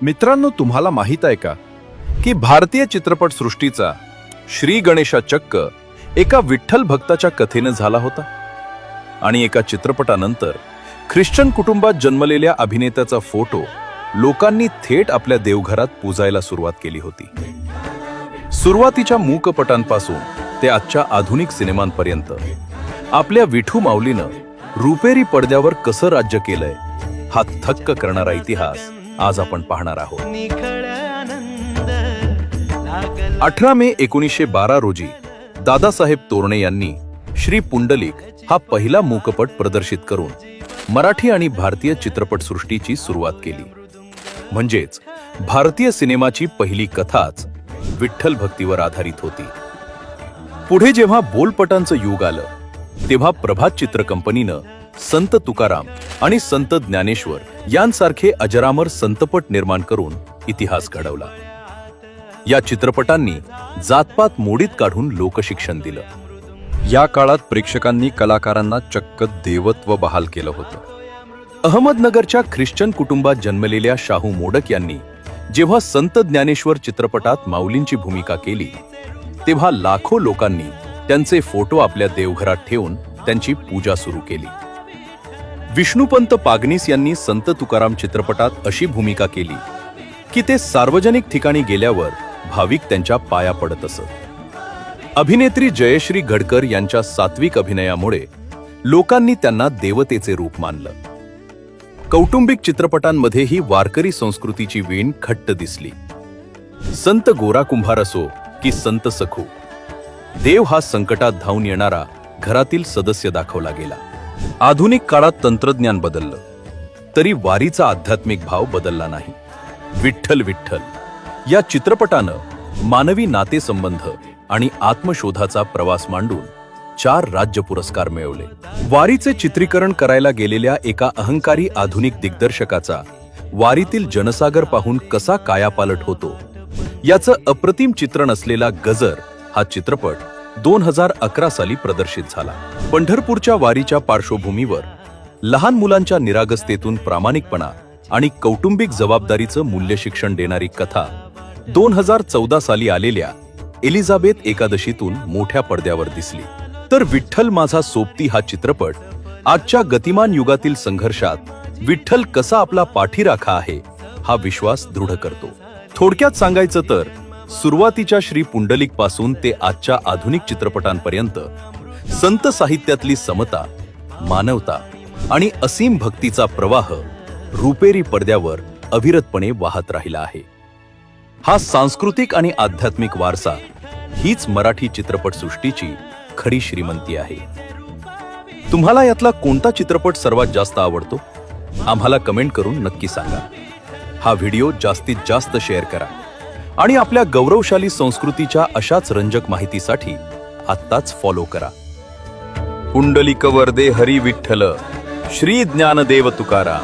मित्रांनो, तुम्हाला माहित आहे का की भारतीय चित्रपट सृष्टीचा श्री गणेशा चक्क एका विठ्ठल भक्ताच्या कथेने झाला होता। आणि एका चित्रपटानंतर ख्रिश्चन कुटुंबात जन्मलेल्या अभिनेत्याचा फोटो लोकांनी थेट आपल्या देवघरात पूजायला सुरुवात केली होती। सुरुवातीच्या मूकपटांपासून ते आजच्या आधुनिक सिनेमांपर्यंत आपल्या विठू माऊलीनं रुपेरी पडद्यावर कसं राज्य केलंय हा थक्क करणारा इतिहास आज आपण पाहणार आहोत। 18 मे 1912 रोजी दादासाहेब तोरणे यांनी श्री पुंडलिक हा पहिला मूकपट प्रदर्शित करून मराठी आणि भारतीय चित्रपट सृष्टीची सुरुवात केली। म्हणजेच भारतीय सिनेमाची पहिली कथाच विठ्ठल भक्तीवर आधारित होती। पुढे जेव्हा बोलपटांचं युग आलं तेव्हा प्रभात चित्र कंपनीनं संत तुकाराम आणि संत ज्ञानेश्वर यांसारखे अजरामर संतपट निर्माण करून इतिहास घडवला। या चित्रपटांनी जातपात मोडीत काढून लोकशिक्षण दिलं। या काळात प्रेक्षकांनी कलाकारांना चक्क देवत्व बहाल केलं होतं। अहमदनगरच्या ख्रिश्चन कुटुंबात जन्मलेल्या शाहू मोडक यांनी जेव्हा संत ज्ञानेश्वर चित्रपटात माऊलींची भूमिका केली तेव्हा लाखो लोकांनी त्यांचे फोटो आपल्या देवघरात ठेवून त्यांची पूजा सुरू केली। विष्णुपंत पागनीस यांनी संत तुकाराम चित्रपटात अशी भूमिका केली की ते सार्वजनिक ठिकाणी गेल्यावर भाविक त्यांच्या पाया पडत असत। अभिनेत्री जयश्री गडकर यांच्या सात्विक अभिनयामुळे लोकांनी त्यांना देवतेचे रूप मानलं। कौटुंबिक चित्रपटांमध्येही वारकरी संस्कृतीची वीण घट्ट दिसली। संत गोरा कुंभार असो की संत सखू, देव हा संकटात धावून येणारा घरातील सदस्य दाखवला गेला। आधुनिक काळात तंत्रज्ञान बदललं तरी वारीचा आध्यात्मिक भाव बदलला नाही। विठ्ठल विठ्ठल या चित्रपटानं मानवी नातेसंबंध आणि आत्मशोधाचा प्रवास मांडून 4 राज्य पुरस्कार मिळवले। वारीचे चित्रीकरण करायला गेलेल्या एका अहंकारी आधुनिक दिग्दर्शकाचा वारीतील जनसागर पाहून कसा कायापालट होतो याचं अप्रतिम चित्रण असलेला गजर हा चित्रपट 2011 साली प्रदर्शित झाला। पंढरपूरच्या वारीच्या पार्श्वभूमीवर लहान मुलांच्या निरागसतेतून प्रामाणिकपणा आणि कौटुंबिक जबाबदारीचं मूल्य शिक्षण देणारी कथा 2014 साली आलेल्या एलिझाबेथ एकादशीतून मोठ्या पडद्यावर दिसली। तर विठ्ठल माझा सोबती हा चित्रपट आजच्या गतिमान युगातील संघर्षात विठ्ठल कसा आपला पाठीराखा आहे हा विश्वास दृढ करतो। थोडक्यात सांगायचं तर सुरुवातीच्या श्री पुंडलिक पासून ते आजच्या आधुनिक चित्रपटांपर्यंत संत साहित्यातली समता, मानवता आणि असीम भक्तीचा प्रवाह रुपेरी पडद्यावर अविरतपणे वाहत राहिला आहे। हा सांस्कृतिक आणि आध्यात्मिक वारसा हीच मराठी चित्रपट सृष्टीची खरी श्रीमंती आहे। तुम्हाला यातला कोणता चित्रपट सर्वात जास्त आवडतो आम्हाला कमेंट करून नक्की सांगा। हा व्हिडिओ जास्तीत जास्त शेअर करा आणि आपल्या गौरवशाली संस्कृतीच्या अशाच रंजक माहितीसाठी आत्ताच फॉलो करा। पुंडलिक वरदे हरी विठ्ठल, श्री ज्ञानदेव तुकाराम।